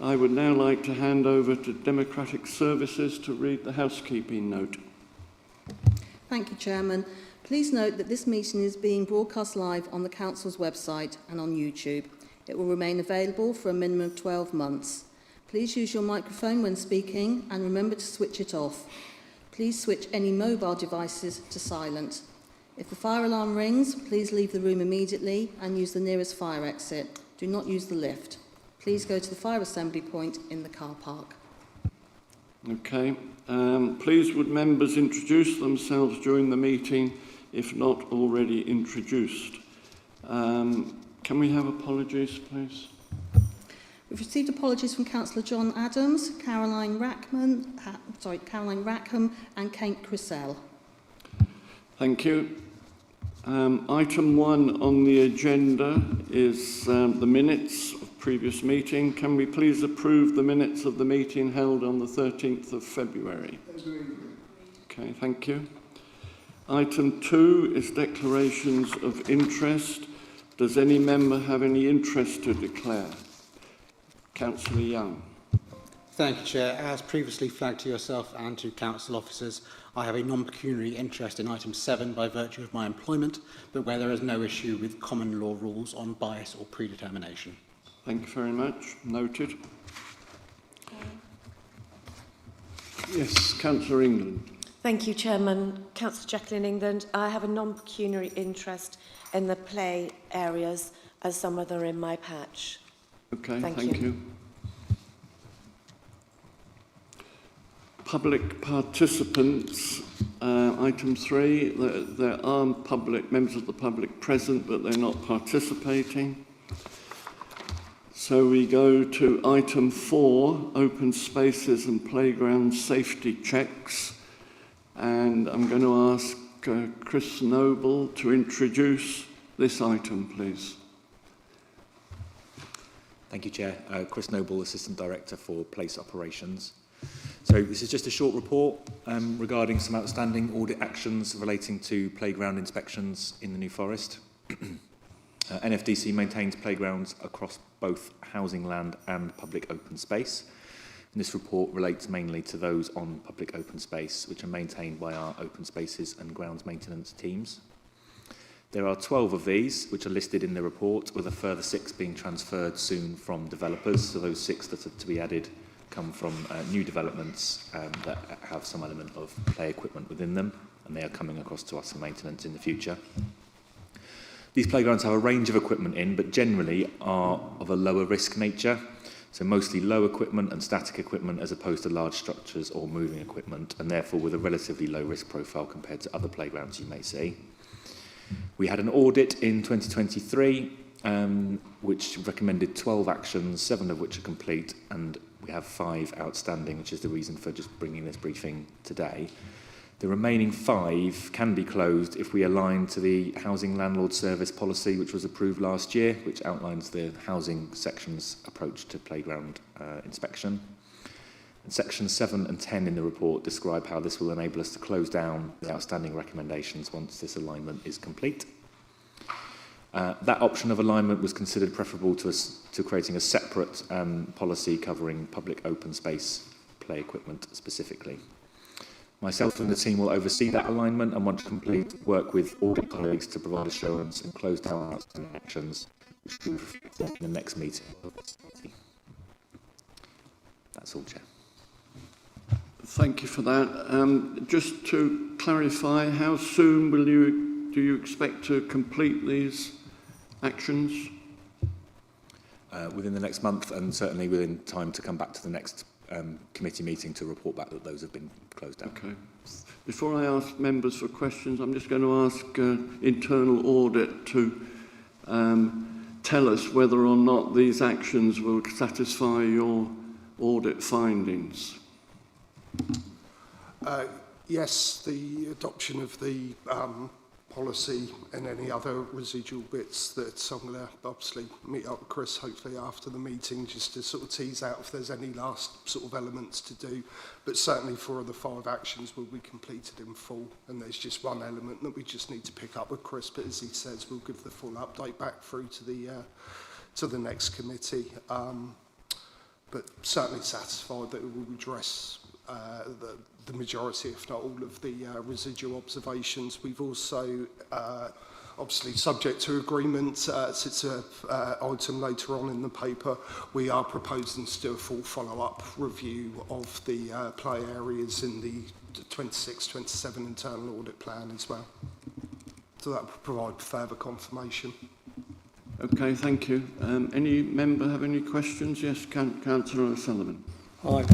I would now like to hand over to Democratic Services to read the housekeeping note. Thank you, Chairman. Please note that this meeting is being broadcast live on the Council's website and on YouTube. It will remain available for a minimum of 12 months. Please use your microphone when speaking and remember to switch it off. Please switch any mobile devices to silent. If the fire alarm rings, please leave the room immediately and use the nearest fire exit. Do not use the lift. Please go to the fire assembly point in the car park. Okay. Please would members introduce themselves during the meeting if not already introduced. Can we have apologies, please? We've received apologies from Councillor John Adams, Caroline Rackham and Kate Crisell. Thank you. Item 1 on the agenda is the minutes of previous meeting. Can we please approve the minutes of the meeting held on the 13th of February? Okay, thank you. Item 2 is declarations of interest. Does any member have any interest to declare? Councillor Young. Thank you, Chair. As previously flagged to yourself and to Council officers, I have a non-pecuniary interest in item 7 by virtue of my employment, but where there is no issue with common law rules on bias or predetermination. Thank you very much. Noted. Yes, Councillor England. Thank you, Chairman. Councillor Jacqueline England. I have a non-pecuniary interest in the play areas, as some of them are in my patch. Okay, thank you. Public participants, item 3, there are members of the public present, but they're not participating. So we go to item 4, open spaces and playground safety checks. And I'm going to ask Chris Noble to introduce this item, please. Thank you, Chair. Chris Noble, Assistant Director for Place Operations. So this is just a short report regarding some outstanding audit actions relating to playground inspections in the New Forest. NFDC maintains playgrounds across both housing land and public open space. And this report relates mainly to those on public open space, which are maintained by our open spaces and grounds maintenance teams. There are 12 of these, which are listed in the report, with a further 6 being transferred soon from developers. So those 6 that are to be added come from new developments that have some element of play equipment within them, and they are coming across to us for maintenance in the future. These playgrounds have a range of equipment in, but generally are of a lower risk nature. So mostly low equipment and static equipment as opposed to large structures or moving equipment, and therefore with a relatively low risk profile compared to other playgrounds you may see. We had an audit in 2023 which recommended 12 actions, 7 of which are complete, and we have 5 outstanding, which is the reason for just bringing this briefing today. The remaining 5 can be closed if we align to the Housing Landlord Service Policy, which was approved last year, which outlines the housing section's approach to playground inspection. And sections 7 and 10 in the report describe how this will enable us to close down the outstanding recommendations once this alignment is complete. That option of alignment was considered preferable to creating a separate policy covering public open space play equipment specifically. Myself and the team will oversee that alignment and, once complete, work with audit colleagues to provide assurance and close down outstanding actions, which will be reflected in the next meeting. That's all, Chair. Thank you for that. Just to clarify, how soon do you expect to complete these actions? Within the next month, and certainly within time to come back to the next committee meeting to report back that those have been closed down. Okay. Before I ask members for questions, I'm just going to ask internal audit to tell us whether or not these actions will satisfy your audit findings. Yes, the adoption of the policy and any other residual bits that I'm going to obviously meet up with Chris hopefully after the meeting just to sort of tease out if there's any last sort of elements to do. But certainly 4 of the 5 actions will be completed in full, and there's just one element that we just need to pick up with Chris, but as he says, we'll give the full update back through to the next committee. but certainly satisfied that it will address the majority, if not all, of the residual observations. We've also, obviously subject to agreement, it's an item later on in the paper, we are proposing to do a full follow-up review of the play areas in the 26-27 internal audit plan as well. So that will provide further confirmation. Okay, thank you. Any member have any questions? Yes, Councillor O'Sullivan. Hi.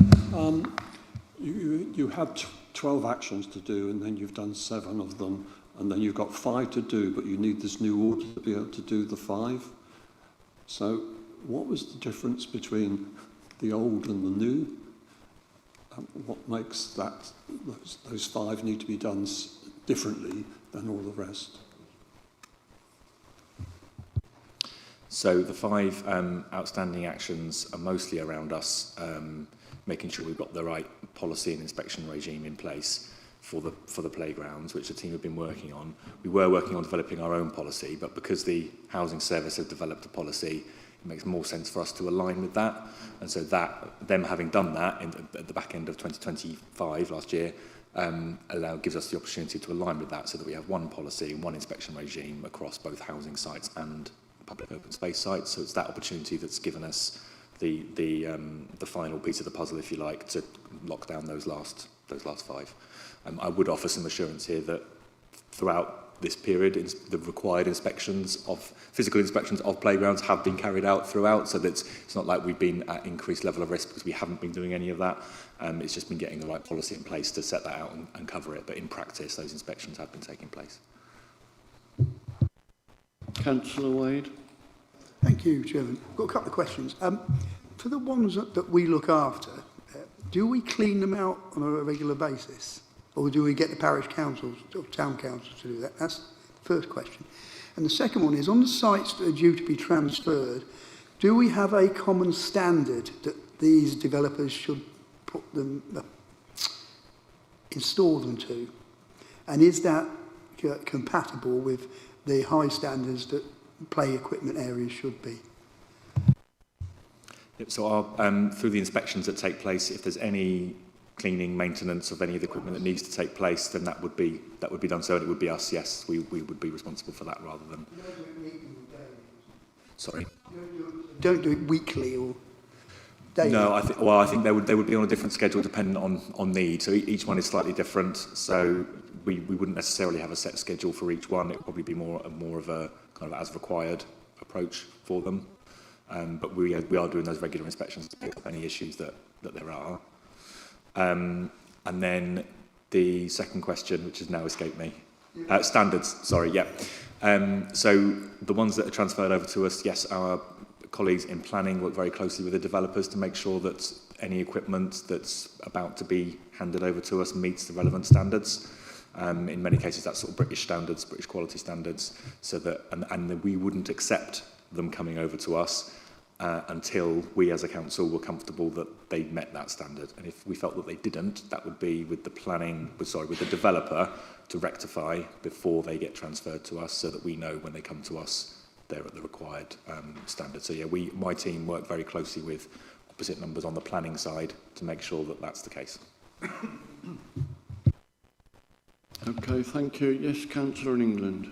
You had 12 actions to do, and then you've done 7 of them, and then you've got 5 to do, but you need this new order to be able to do the 5. So what was the difference between the old and the new? What makes that those 5 need to be done differently than all the rest? So the 5 outstanding actions are mostly around us making sure we've got the right policy and inspection regime in place for the playgrounds, which the team have been working on. We were working on developing our own policy, but because the Housing Service have developed a policy, it makes more sense for us to align with that. And so them having done that at the back end of 2025 last year, gives us the opportunity to align with that so that we have one policy and one inspection regime across both housing sites and public open space sites. So it's that opportunity that's given us the final piece of the puzzle, if you like, to lock down those last 5. I would offer some assurance here that throughout this period, the required physical inspections of playgrounds have been carried out throughout, so that it's not like we've been at increased level of risk because we haven't been doing any of that. It's just been getting the right policy in place to set that out and cover it, but in practice, those inspections have been taking place. Councillor Wade. Thank you, Chairman. I've got a couple of questions. For the ones that we look after, do we clean them out on a regular basis? Or do we get the parish councils or town councils to do that? That's the first question. And the second one is, on the sites that are due to be transferred, do we have a common standard that these developers should install them to? And is that compatible with the high standards that play equipment areas should be? So through the inspections that take place, if there's any cleaning, maintenance of any of the equipment that needs to take place, then that would be done. So it would be us, yes, we would be responsible for that rather than... Sorry? Don't do it weekly or daily? No, I think they would be on a different schedule dependent on need. So each one is slightly different. So we wouldn't necessarily have a set schedule for each one. It would probably be more of a kind of as required approach for them. But we are doing those regular inspections to pick up any issues that there are. And then the second question, which has now escaped me, standards, sorry, yeah. So the ones that are transferred over to us, yes, our colleagues in planning work very closely with the developers to make sure that any equipment that's about to be handed over to us meets the relevant standards. In many cases, that's sort of British standards, British quality standards, so that and we wouldn't accept them coming over to us until we as a council were comfortable that they met that standard. And if we felt that they didn't, that would be with the developer to rectify before they get transferred to us, so that we know when they come to us they're at the required standard. So yeah, my team work very closely with opposite numbers on the planning side to make sure that that's the case. Okay, thank you. Yes, Councillor in England.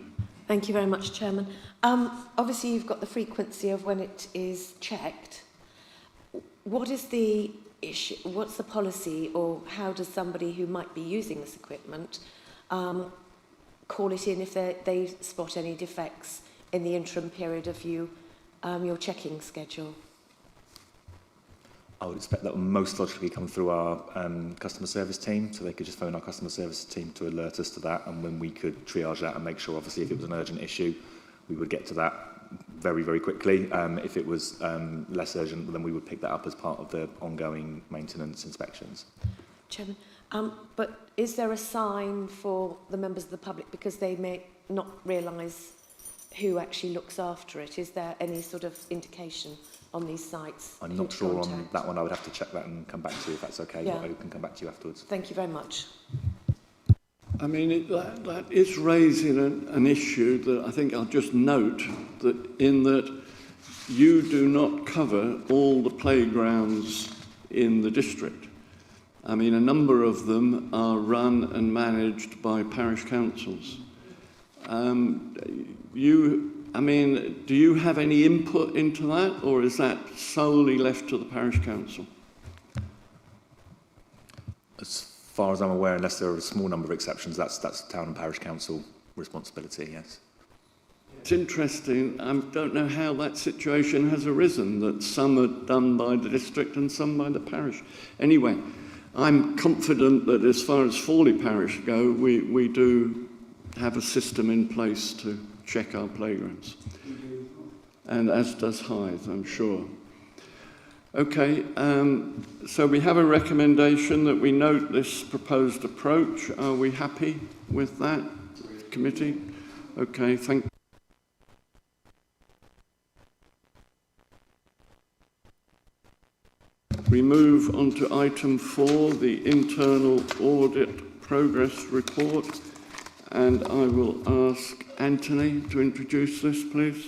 Thank you very much, Chairman. Obviously, you've got the frequency of when it is checked. What is the issue? What's the policy, or how does somebody who might be using this equipment call it in if they spot any defects in the interim period of your checking schedule? I would expect that would most logically come through our customer service team, so they could just phone our customer service team to alert us to that, and when we could triage that and make sure, obviously, if it was an urgent issue, we would get to that very, very quickly. If it was less urgent, then we would pick that up as part of the ongoing maintenance inspections. Chairman, but is there a sign for the members of the public, because they may not realise who actually looks after it? Is there any sort of indication on these sites? I'm not sure on that one. I would have to check that and come back to you if that's okay. Yeah. I can come back to you afterwards. Thank you very much. I mean, that is raising an issue that I think I'll just note that you do not cover all the playgrounds in the district. I mean, a number of them are run and managed by parish councils. Do you have any input into that, or is that solely left to the parish council? As far as I'm aware, unless there are a small number of exceptions, that's town and parish council responsibility, yes. It's interesting. I don't know how that situation has arisen, that some are done by the district and some by the parish. Anyway, I'm confident that as far as Fawley Parish go, we do have a system in place to check our playgrounds. And as does Hythe, I'm sure. Okay, so we have a recommendation that we note this proposed approach. Are we happy with that, committee? Okay, thank you. We move on to item 4, the internal audit progress report, and I will ask Anthony to introduce this, please.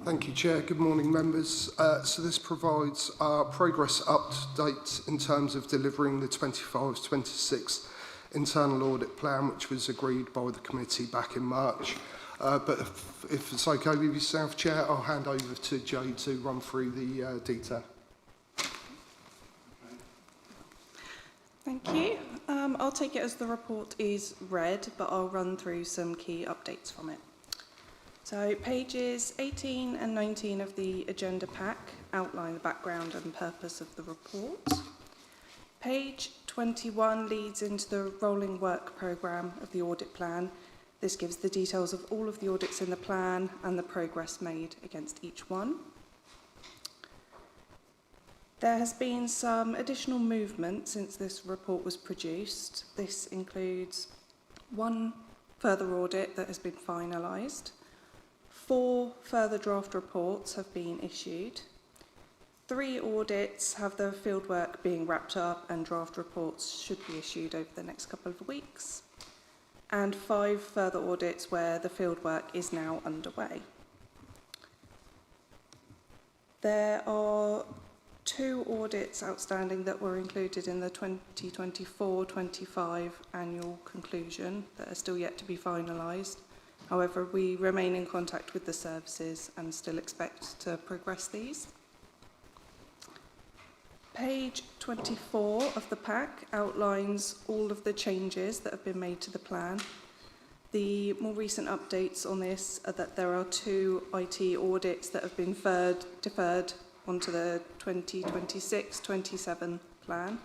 Thank you, Chair. Good morning, members. So this provides our progress update in terms of delivering the 25-26 internal audit plan, which was agreed by the committee back in March. But if it's okay with yourself, Chair, I'll hand over to Joe to run through the detail. Thank you. I'll take it as the report is read, but I'll run through some key updates from it. So pages 18 and 19 of the agenda pack outline the background and purpose of the report. Page 21 leads into the rolling work programme of the audit plan. This gives the details of all of the audits in the plan and the progress made against each one. There has been some additional movement since this report was produced. This includes one further audit that has been finalised. 4 further draft reports have been issued. 3 audits have the fieldwork being wrapped up and draft reports should be issued over the next couple of weeks. And 5 further audits where the fieldwork is now underway. There are 2 audits outstanding that were included in the 2024-25 annual conclusion that are still yet to be finalised. However, we remain in contact with the services and still expect to progress these. Page 24 of the pack outlines all of the changes that have been made to the plan. The more recent updates on this are that there are 2 IT audits that have been deferred onto the 2026-27 plan,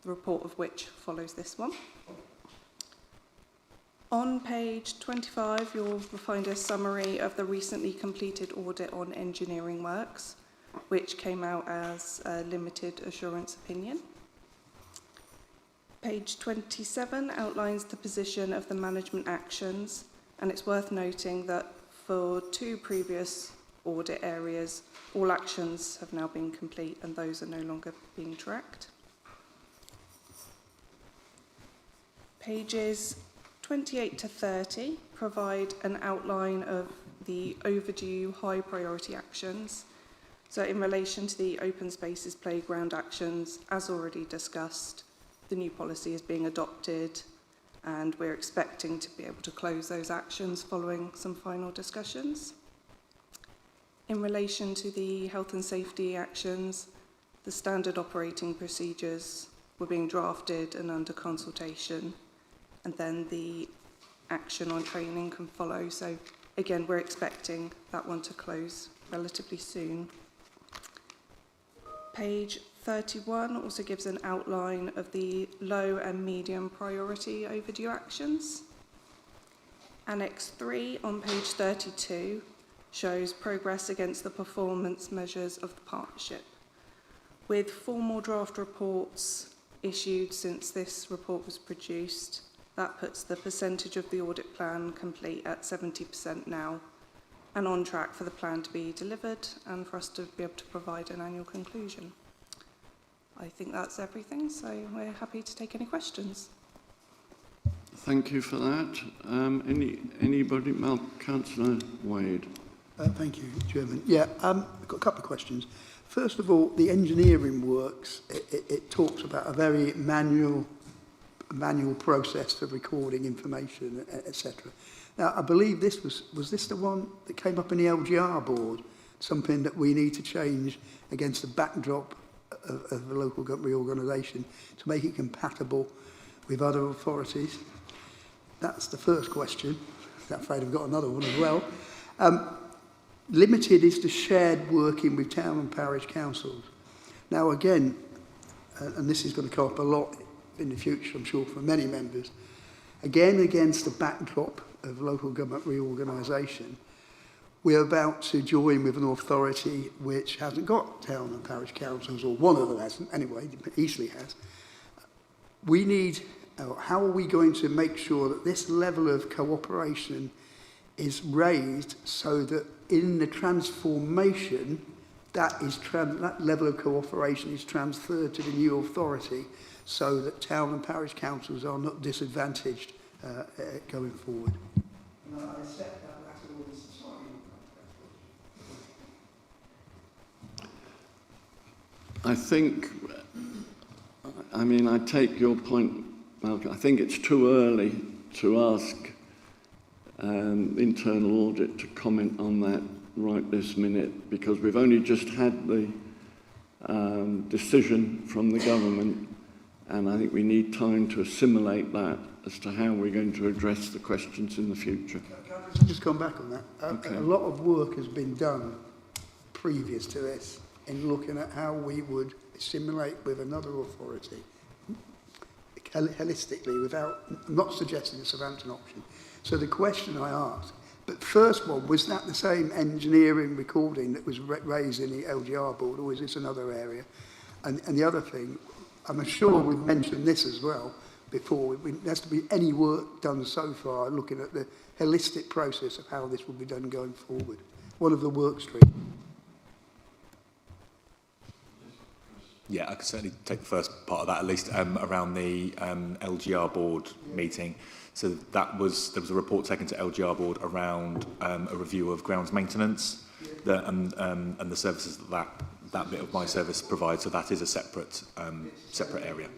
the report of which follows this one. On page 25, you'll find a summary of the recently completed audit on engineering works, which came out as a limited assurance opinion. Page 27 outlines the position of the management actions, and it's worth noting that for 2 previous audit areas, all actions have now been complete and those are no longer being tracked. Pages 28 to 30 provide an outline of the overdue high priority actions. So in relation to the open spaces playground actions, as already discussed, the new policy is being adopted and we're expecting to be able to close those actions following some final discussions. In relation to the health and safety actions, the standard operating procedures were being drafted and under consultation, and then the action on training can follow. So again, we're expecting that one to close relatively soon. Page 31 also gives an outline of the low and medium priority overdue actions. Annex 3 on page 32 shows progress against the performance measures of the partnership. With 4 more draft reports issued since this report was produced, that puts the percentage of the audit plan complete at 70% now, and on track for the plan to be delivered and for us to be able to provide an annual conclusion. I think that's everything, so we're happy to take any questions. Thank you for that. Anybody? Councillor Wade. Thank you, Chairman. Yeah, I've got a couple of questions. First of all, the engineering works, it talks about a very manual process for recording information, etc. Now, I believe this was this the one that came up in the LGR board, something that we need to change against the backdrop of the local government reorganisation to make it compatible with other authorities? That's the first question. I'm afraid I've got another one as well. Limited is to shared working with town and parish councils. Now again, and this is going to come up a lot in the future, I'm sure, for many members, again against the backdrop of local government reorganisation, we're about to join with an authority which hasn't got town and parish councils, or one of them hasn't, anyway, easily has. We need, how are we going to make sure that this level of cooperation is raised so that in the transformation, that level of cooperation is transferred to the new authority so that town and parish councils are not disadvantaged going forward? I accept that that's always slightly. I think, I mean, I take your point, Malcolm. I think it's too early to ask internal audit to comment on that right this minute, because we've only just had the decision from the government, and I think we need time to assimilate that as to how we're going to address the questions in the future. Can I just come back on that? Okay. A lot of work has been done previous to this in looking at how we would assimilate with another authority holistically, without, I'm not suggesting the Southampton option. So the question I asked, but first one, was that the same engineering recording that was raised in the LGR board, or is this another area? And the other thing, I'm sure we've mentioned this as well before, there has to be any work done so far looking at the holistic process of how this will be done going forward. One of the work streams. Yeah, I could certainly take the first part of that, at least around the LGR board meeting. So there was a report taken to LGR board around a review of grounds maintenance and the services that bit of my service provides. So that is a separate area.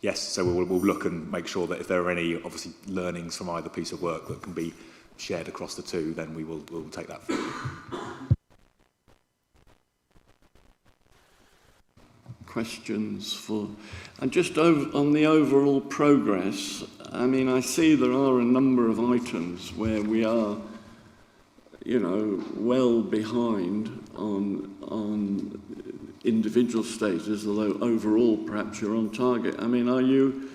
Yes, so we'll look and make sure that if there are any obviously learnings from either piece of work that can be shared across the two, then we'll take that forward. Questions for, and just on the overall progress, I mean, I see there are a number of items where we are, you know, well behind on individual status, although overall perhaps you're on target. I mean, are you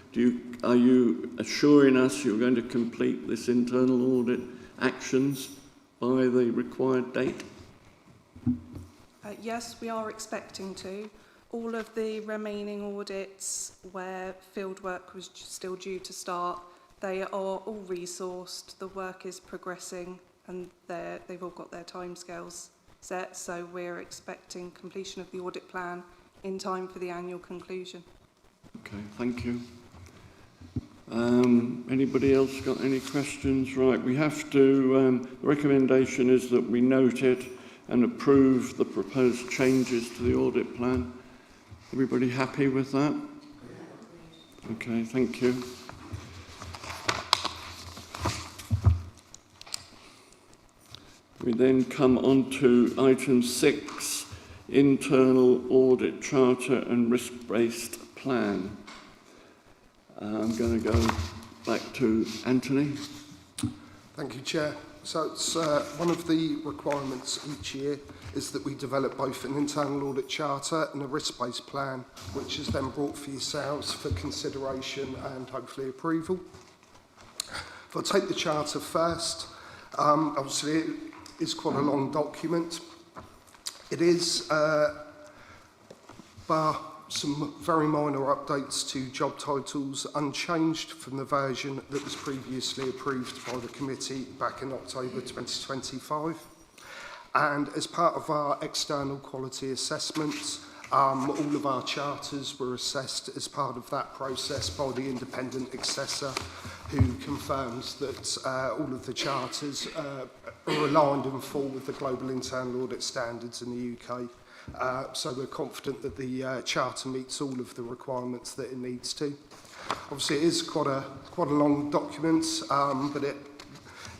assuring us you're going to complete this internal audit actions by the required date? Yes, we are expecting to. All of the remaining audits where fieldwork was still due to start, they are all resourced, the work is progressing, and they've all got their timescales set, so we're expecting completion of the audit plan in time for the annual conclusion. Okay, thank you. Anybody else got any questions? Right, we have to, the recommendation is that we note it and approve the proposed changes to the audit plan. Everybody happy with that? Okay, thank you. We then come on to item 6, internal audit charter and risk-based plan. I'm going to go back to Anthony. Thank you, Chair. So it's one of the requirements each year is that we develop both an internal audit charter and a risk-based plan, which is then brought for yourselves for consideration and hopefully approval. If I take the charter first, obviously it is quite a long document. It is, bar some very minor updates to job titles, unchanged from the version that was previously approved by the committee back in October 2025. And as part of our external quality assessments, All of our charters were assessed as part of that process by the independent assessor, who confirms that all of the charters are aligned and fall with the global internal audit standards in the UK. So we're confident that the charter meets all of the requirements that it needs to. Obviously, it is quite a long document, but it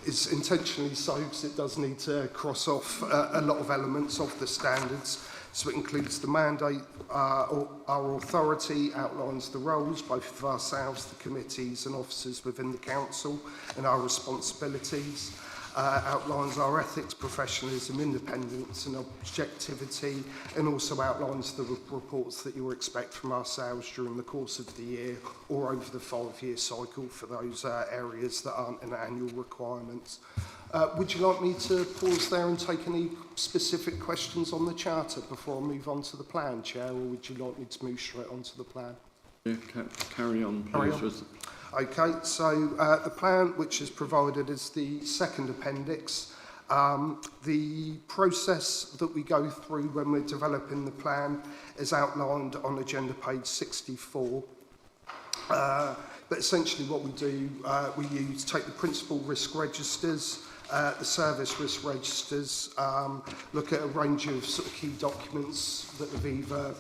is intentionally so because it does need to cross off a lot of elements of the standards. So it includes the mandate, our authority, outlines the roles, both of ourselves, the committees and officers within the council, and our responsibilities, outlines our ethics, professionalism, independence and objectivity, and also outlines the reports that you'll expect from ourselves during the course of the year or over the 5-year cycle for those areas that aren't an annual requirement. Would you like me to pause there and take any specific questions on the charter before I move on to the plan, Chair, or would you like me to move straight on to the plan? Yeah, carry on, please. Carry on. Okay, so the plan, which is provided as the second appendix, the process that we go through when we're developing the plan is outlined on agenda page 64. But essentially what we do, we take the principal risk registers, the service risk registers, look at a range of sort of key documents that have either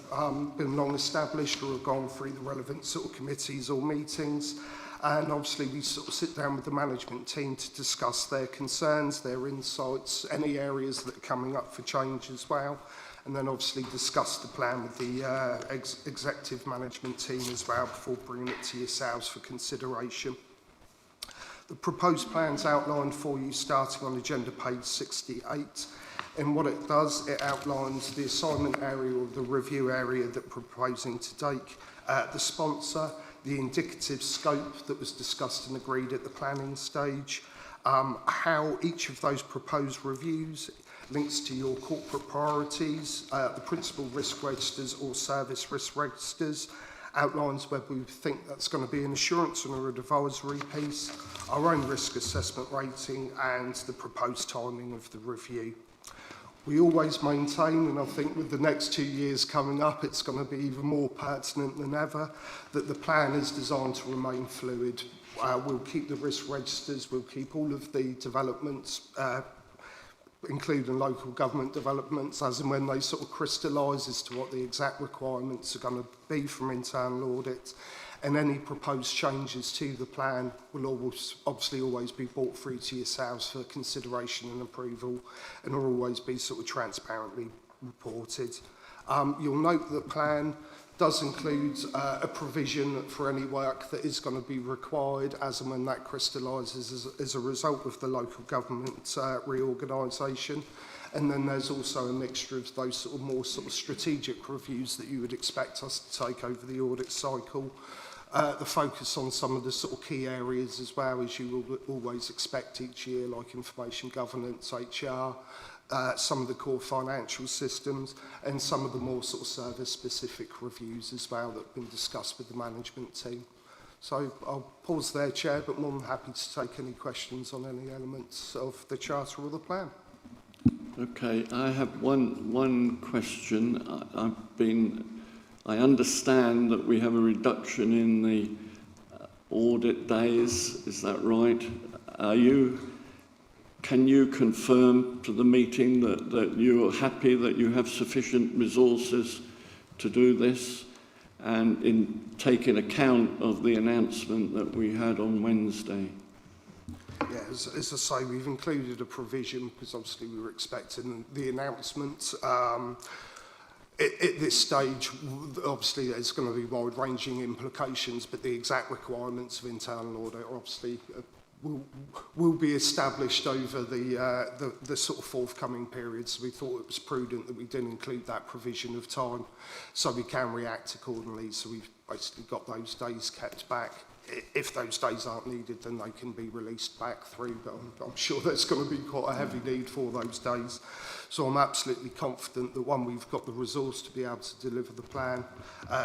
been long established or have gone through the relevant sort of committees or meetings. And obviously we sort of sit down with the management team to discuss their concerns, their insights, any areas that are coming up for change as well. And then obviously discuss the plan with the executive management team as well before bringing it to yourselves for consideration. The proposed plan's outlined for you starting on agenda page 68. And what it does, it outlines the assignment area or the review area that we're proposing to take, the sponsor, the indicative scope that was discussed and agreed at the planning stage, how each of those proposed reviews links to your corporate priorities, the principal risk registers or service risk registers, outlines whether we think that's going to be an assurance or an advisory piece, our own risk assessment rating and the proposed timing of the review. We always maintain, and I think with the next 2 years coming up, it's going to be even more pertinent than ever, that the plan is designed to remain fluid. We'll keep the risk registers, we'll keep all of the developments, including local government developments, as and when they sort of crystallise as to what the exact requirements are going to be from internal audit. And any proposed changes to the plan will obviously always be brought through to yourselves for consideration and approval, and will always be sort of transparently reported. You'll note that the plan does include a provision for any work that is going to be required as and when that crystallises as a result of the local government reorganisation. And then there's also a mixture of those sort of more sort of strategic reviews that you would expect us to take over the audit cycle. The focus on some of the sort of key areas as well, as you will always expect each year, like information governance, HR, some of the core financial systems, and some of the more sort of service-specific reviews as well that have been discussed with the management team. So I'll pause there, Chair, but more than happy to take any questions on any elements of the Charter or the plan. Okay, I have one question. I understand that we have a reduction in the audit days. Is that right? Can you confirm to the meeting that you're happy that you have sufficient resources to do this, and in taking account of the announcement that we had on Wednesday? Yeah, as I say, we've included a provision because obviously we were expecting the announcement. At this stage, obviously there's going to be wide-ranging implications, but the exact requirements of internal audit obviously will be established over the sort of forthcoming periods. So we thought it was prudent that we didn't include that provision of time so we can react accordingly. So we've basically got those days kept back. If those days aren't needed, then they can be released back through, but I'm sure there's going to be quite a heavy need for those days. So I'm absolutely confident that, one, we've got the resource to be able to deliver the plan.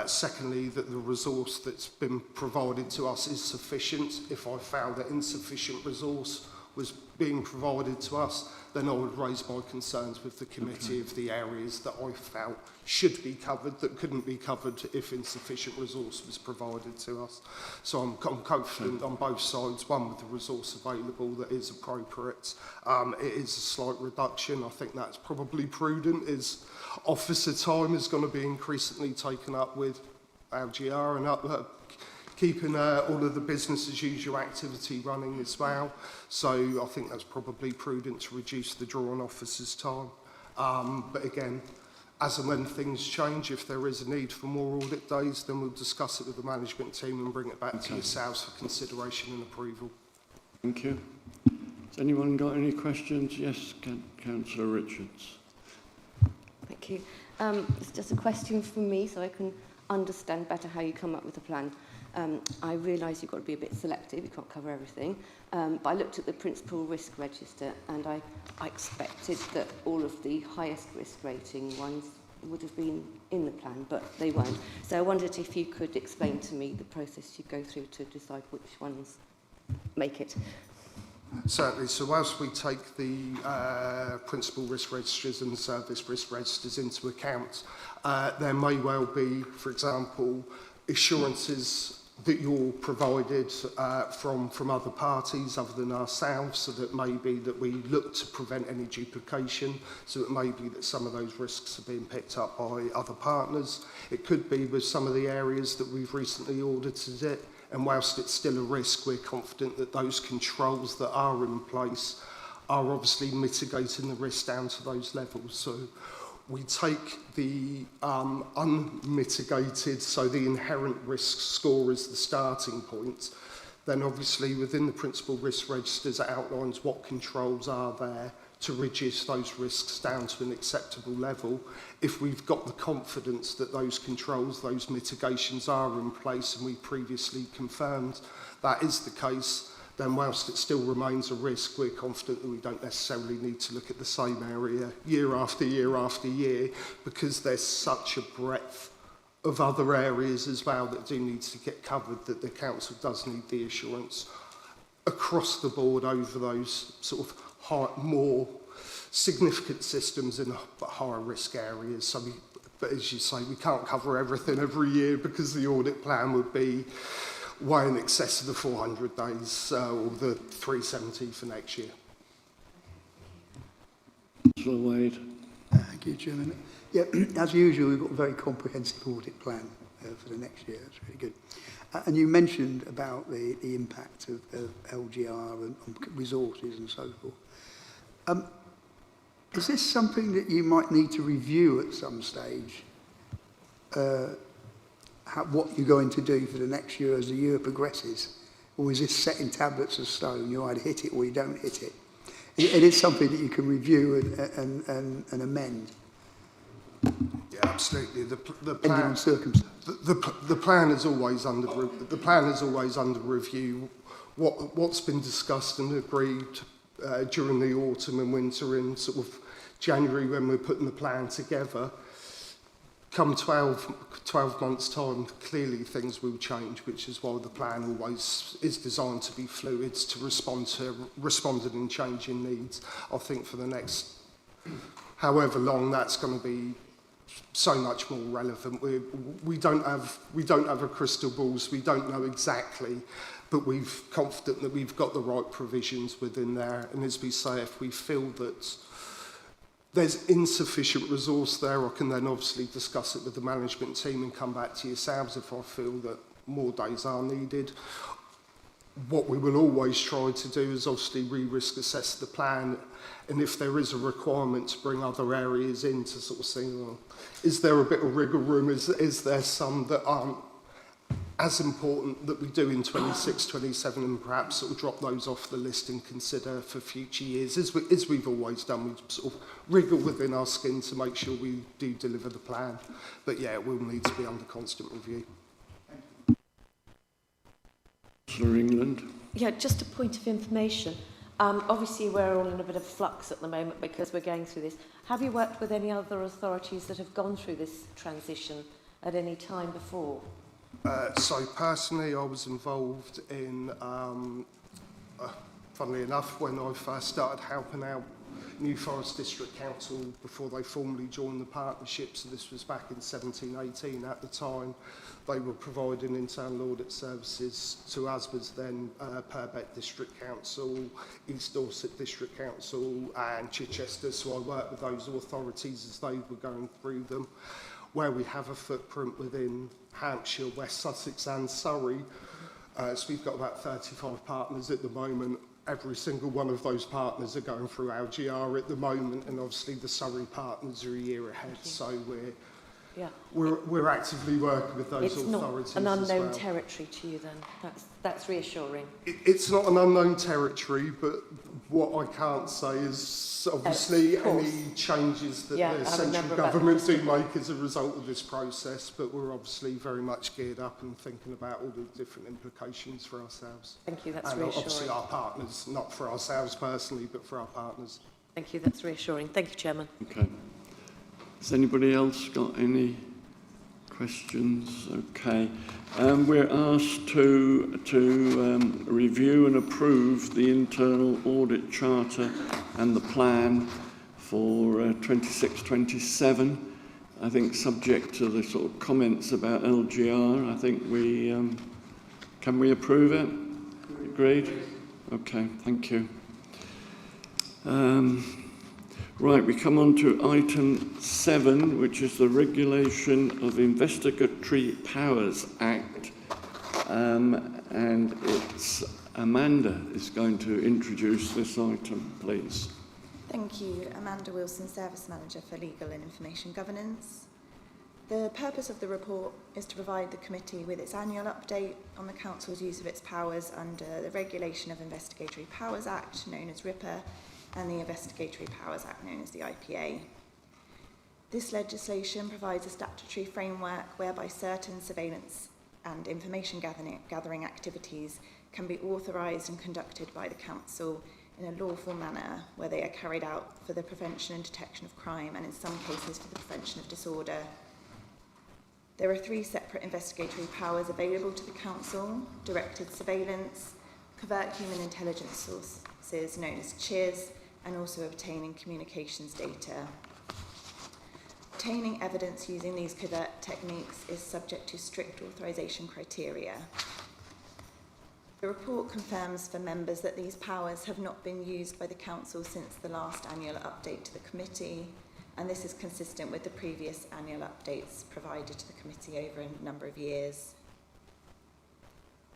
Secondly, that the resource that's been provided to us is sufficient. If I found that insufficient resource was being provided to us, then I would raise my concerns with the committee of the areas that I felt should be covered that couldn't be covered if insufficient resource was provided to us. So I'm confident on both sides, one with the resource available that is appropriate. It is a slight reduction. I think that's probably prudent, as officer time is going to be increasingly taken up with LGR and keeping all of the business as usual activity running as well. So I think that's probably prudent to reduce the draw on officers' time. But again, as and when things change, if there is a need for more audit days, then we'll discuss it with the management team and bring it back to yourselves for consideration and approval. Thank you. Has anyone got any questions? Yes, Councillor Richards. Thank you. It's just a question from me so I can understand better how you come up with a plan. I realise you've got to be a bit selective, you can't cover everything, but I looked at the principal risk register and I expected that all of the highest risk rating ones would have been in the plan, but they weren't. So I wondered if you could explain to me the process you go through to decide which ones make it. Certainly. So whilst we take the principal risk registers and the service risk registers into account, there may well be, for example, assurances that you're provided from other parties other than ourselves, so that may be that we look to prevent any duplication, so it may be that some of those risks are being picked up by other partners. It could be with some of the areas that we've recently audited it, and whilst it's still a risk, we're confident that those controls that are in place are obviously mitigating the risk down to those levels. So we take the unmitigated, so the inherent risk score as the starting point. Then obviously within the principal risk registers it outlines what controls are there to reduce those risks down to an acceptable level. If we've got the confidence that those controls, those mitigations are in place and we previously confirmed that is the case, then whilst it still remains a risk, we're confident that we don't necessarily need to look at the same area year after year after year, because there's such a breadth of other areas as well that do need to get covered that the council does need the assurance across the board over those sort of more significant systems in higher risk areas. So but as you say, we can't cover everything every year because the audit plan would be way in excess of the 400 days or the 370 for next year. Councillor Wade. Thank you, Chairman. Yeah, as usual, we've got a very comprehensive audit plan for the next year. That's really good. And you mentioned about the impact of LGR and resources and so forth. Is this something that you might need to review at some stage? What you're going to do for the next year as the year progresses? Or is this set in tablets of stone? You either hit it or you don't hit it. It is something that you can review and amend. Yeah, absolutely. The Depending plan, on circumstances. the plan is always under review. What's been discussed and agreed during the autumn and winter in sort of January when we're putting the plan together. Come 12 months' time, clearly things will change, which is why the plan always is designed to be fluid, to respond to responding and changing needs. I think for the next however long, that's going to be so much more relevant. We don't have a crystal ball, so we don't know exactly, but we're confident that we've got the right provisions within there. And as we say, if we feel that there's insufficient resource there, I can then obviously discuss it with the management team and come back to yourselves if I feel that more days are needed. What we will always try to do is obviously re-risk assess the plan, and if there is a requirement to bring other areas in to sort of see, well, is there a bit of wriggle room, is there some that aren't as important that we do in 26, 27, and perhaps sort of drop those off the list and consider for future years. As we've always done, we sort of wriggle within our skin to make sure we do deliver the plan. But yeah, it will need to be under constant review. Councillor England. Yeah, just a point of information. Obviously, we're all in a bit of flux at the moment because we're going through this. Have you worked with any other authorities that have gone through this transition at any time before? So personally, I was involved in funnily enough, when I first started helping out New Forest District Council before they formally joined the partnership, so this was back in 1718 at the time, they were providing internal audit services to us was then Purbeck District Council, East Dorset District Council and Chichester, so I worked with those authorities as they were going through them. Where we have a footprint within Hampshire, West Sussex and Surrey, so we've got about 35 partners at the moment. Every single one of those partners are going through LGR at the moment, and obviously the Surrey partners are a year ahead, so we're actively working with those authorities. It's not an unknown territory to you then. That's reassuring. It's not an unknown territory, but what I can't say is obviously any changes that the central government do make as a result of this process, but we're obviously very much geared up and thinking about all the different implications for ourselves. Thank you, that's and reassuring. Obviously our partners, not for ourselves personally, but for our partners. Thank you, that's reassuring. Thank you, Chairman. Okay. Has anybody else got any questions? Okay. We're asked to review and approve the internal audit charter and the plan for 26-27. I think subject to the sort of comments about LGR, I think we can we approve it? Agreed? Okay, thank you. Right, we come on to item 7, which is the Regulation of Investigatory Powers Act. And it's Amanda is going to introduce this item, please. Thank you. Amanda Wilson, Service Manager for Legal and Information Governance. The purpose of the report is to provide the committee with its annual update on the Council's use of its powers under the Regulation of Investigatory Powers Act, known as RIPA, and the Investigatory Powers Act, known as the IPA. This legislation provides a statutory framework whereby certain surveillance and information gathering activities can be authorised and conducted by the Council in a lawful manner where they are carried out for the prevention and detection of crime and in some cases for the prevention of disorder. There are 3 separate investigatory powers available to the Council: directed surveillance, covert human intelligence sources known as CHIS, and also obtaining communications data. Obtaining evidence using these covert techniques is subject to strict authorisation criteria. The report confirms for members that these powers have not been used by the Council since the last annual update to the committee, and this is consistent with the previous annual updates provided to the committee over a number of years.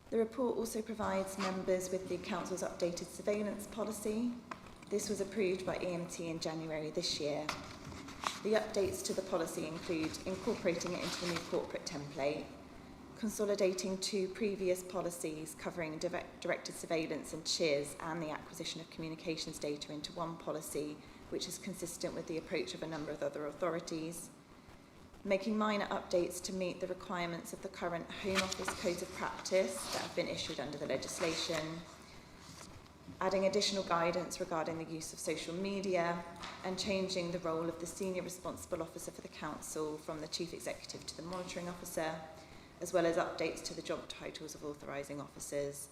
The report also provides members with the Council's updated surveillance policy. This was approved by EMT in January this year. The updates to the policy include incorporating it into the new corporate template, consolidating 2 previous policies covering directed surveillance and CHIS and the acquisition of communications data into one policy, which is consistent with the approach of a number of other authorities, making minor updates to meet the requirements of the current Home Office codes of practice that have been issued under the legislation, adding additional guidance regarding the use of social media, and changing the role of the Senior Responsible Officer for the Council from the Chief Executive to the Monitoring Officer, as well as updates to the job titles of authorising officers,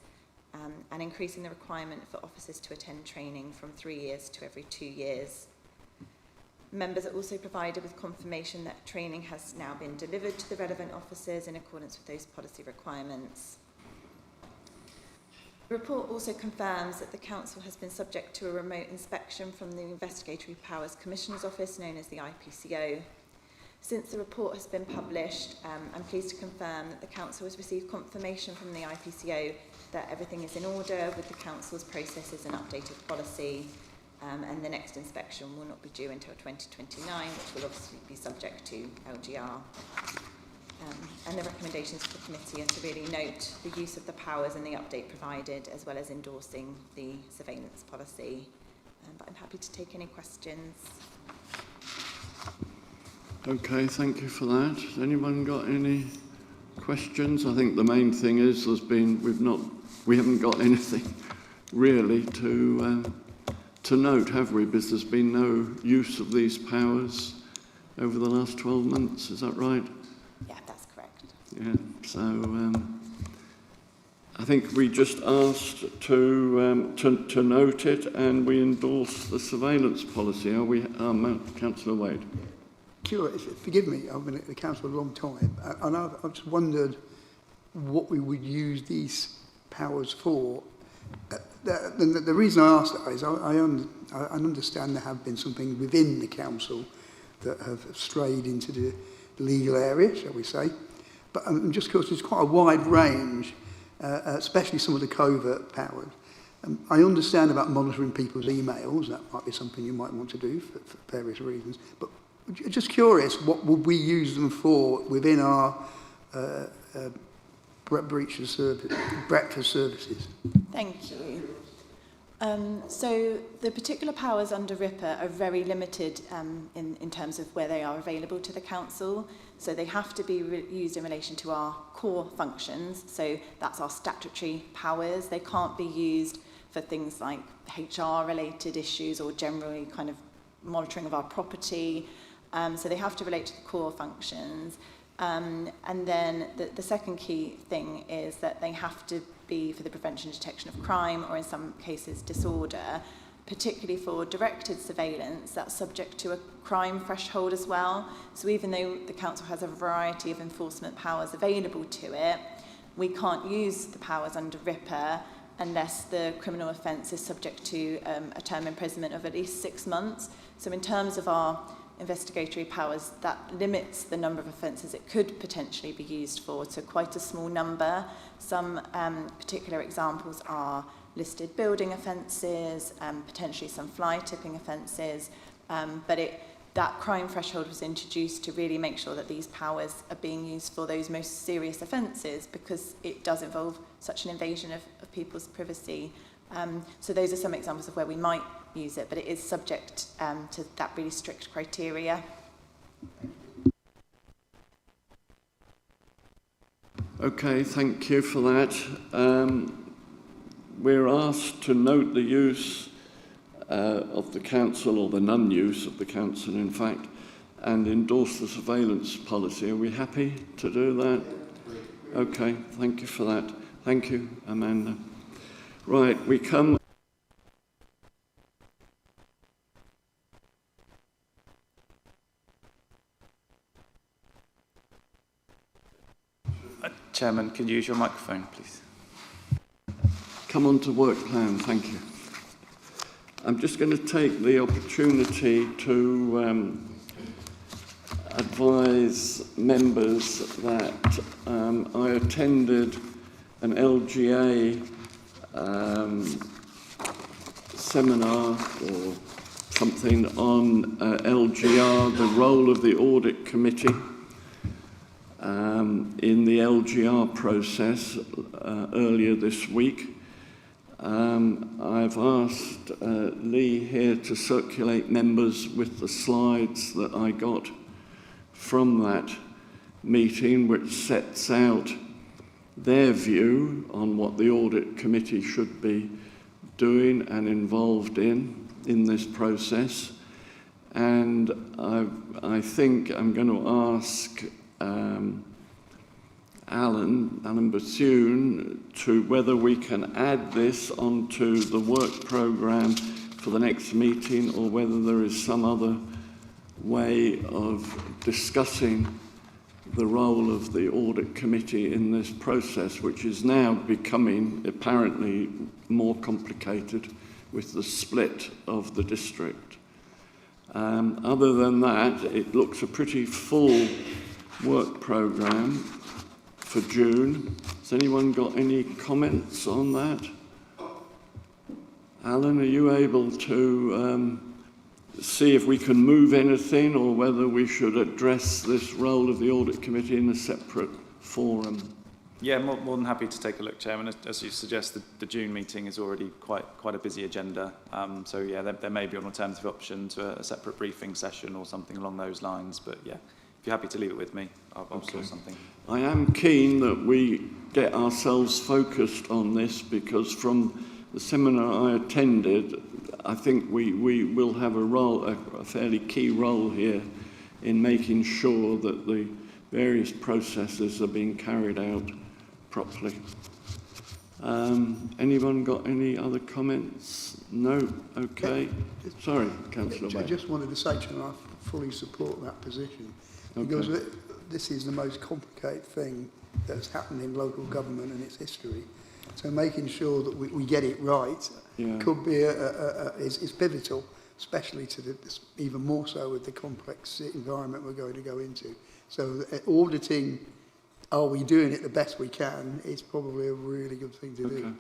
and increasing the requirement for officers to attend training from 3 years to every 2 years. Members are also provided with confirmation that training has now been delivered to the relevant officers in accordance with those policy requirements. The report also confirms that the Council has been subject to a remote inspection from the Investigatory Powers Commissioner's Office, known as the IPCO. Since the report has been published, I'm pleased to confirm that the Council has received confirmation from the IPCO that everything is in order with the Council's processes and updated policy, and the next inspection will not be due until 2029, which will obviously be subject to LGR. And the recommendations for the committee are to really note the use of the powers and the update provided, as well as endorsing the surveillance policy. But I'm happy to take any questions. Okay, thank you for that. Has anyone got any questions? I think the main thing is we haven't got anything really to note, have we? Because there's been no use of these powers over the last 12 months. Is that right? Yeah, that's correct. Yeah. So I think we just asked to note it, and we endorse the surveillance policy. Are we, Councillor Wade? Curious, forgive me, I've been at the council a long time, and I've just wondered what we would use these powers for. The reason I asked that is I understand there have been some things within the council that have strayed into the legal area, shall we say. But I'm just curious, there's quite a wide range, especially some of the covert powers. I understand about monitoring people's emails. That might be something you might want to do for various reasons. But just curious, what would we use them for within our breach of service, breadth of services? Thank you. So the particular powers under RIPA are very limited in terms of where they are available to the council. So they have to be used in relation to our core functions. So that's our statutory powers. They can't be used for things like HR related issues or generally kind of monitoring of our property. So they have to relate to the core functions. And then the second key thing is that they have to be for the prevention and detection of crime, or in some cases disorder, particularly for directed surveillance. That's subject to a crime threshold as well. So even though the council has a variety of enforcement powers available to it, we can't use the powers under RIPA unless the criminal offence is subject to a term imprisonment of at least 6 months. So in terms of our investigatory powers, that limits the number of offences it could potentially be used for to quite a small number. Some particular examples are listed building offences, potentially some fly tipping offences, but that crime threshold was introduced to really make sure that these powers are being used for those most serious offences, because it does involve such an invasion of people's privacy. So those are some examples of where we might use it, but it is subject to that really strict criteria. Okay, thank you for that. We're asked to note the use of the council, or the non-use of the council in fact, and endorse the surveillance policy. Are we happy to do that? Okay, thank you for that. Thank you, Amanda. Right, we come... Chairman, can you use your microphone, please? Come on to work plan, thank you. I'm just going to take the opportunity to advise members that I attended an LGA seminar or something on LGR, the role of the Audit Committee in the LGR process earlier this week. I've asked Lee here to circulate members with the slides that I got from that meeting, which sets out their view on what the Audit Committee should be doing and involved in this process. And I think I'm going to ask Alan Bethune to whether we can add this onto the work programme for the next meeting, or whether there is some other way of discussing the role of the Audit Committee in this process, which is now becoming apparently more complicated with the split of the district. Other than that, it looks a pretty full work programme for June. Has anyone got any comments on that? Alan, are you able to see if we can move anything, or whether we should address this role of the Audit Committee in a separate forum? Yeah, more than happy to take a look, Chairman. As you suggest, the June meeting is already quite a busy agenda. So yeah, there may be an alternative option to a separate briefing session or something along those lines. But yeah, if you're happy to leave it with me, I'll sort something. I am keen that we get ourselves focused on this, because from the seminar I attended, I think we will have a fairly key role here in making sure that the various processes are being carried out properly. Anyone got any other comments? No? Okay. Sorry, Councillor I Bay. just wanted to say to him, I fully support that position. Because this is the most complicated thing that's happened in local government and its history. So making sure that we get it right could be is pivotal, especially to even more so with the complex environment we're going to go into. So auditing, are we doing it the best we can, is probably a really good thing to do.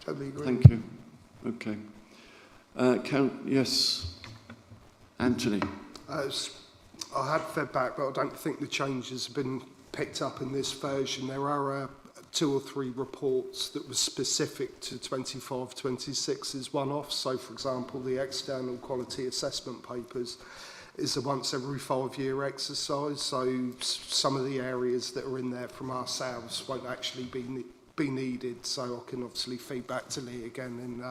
Totally agree. Thank you. Okay. Yes, Anthony. I had fed back, but I don't think the changes have been picked up in this version. There are 2 or 3 reports that were specific to 25-26's one-off. So, for example, the external quality assessment papers is a once every 5-year exercise. So some of the areas that are in there from ourselves won't actually be needed. So I can obviously feed back to Lee again and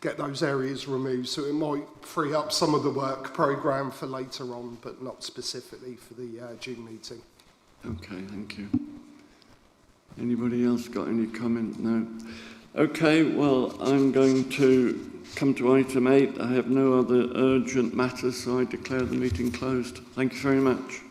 get those areas removed. So it might free up some of the work programme for later on, but not specifically for the June meeting. Okay, thank you. Anybody else got any comment? No. Okay, well, I'm going to come to item 8. I have no other urgent matters, so I declare the meeting closed. Thank you very much.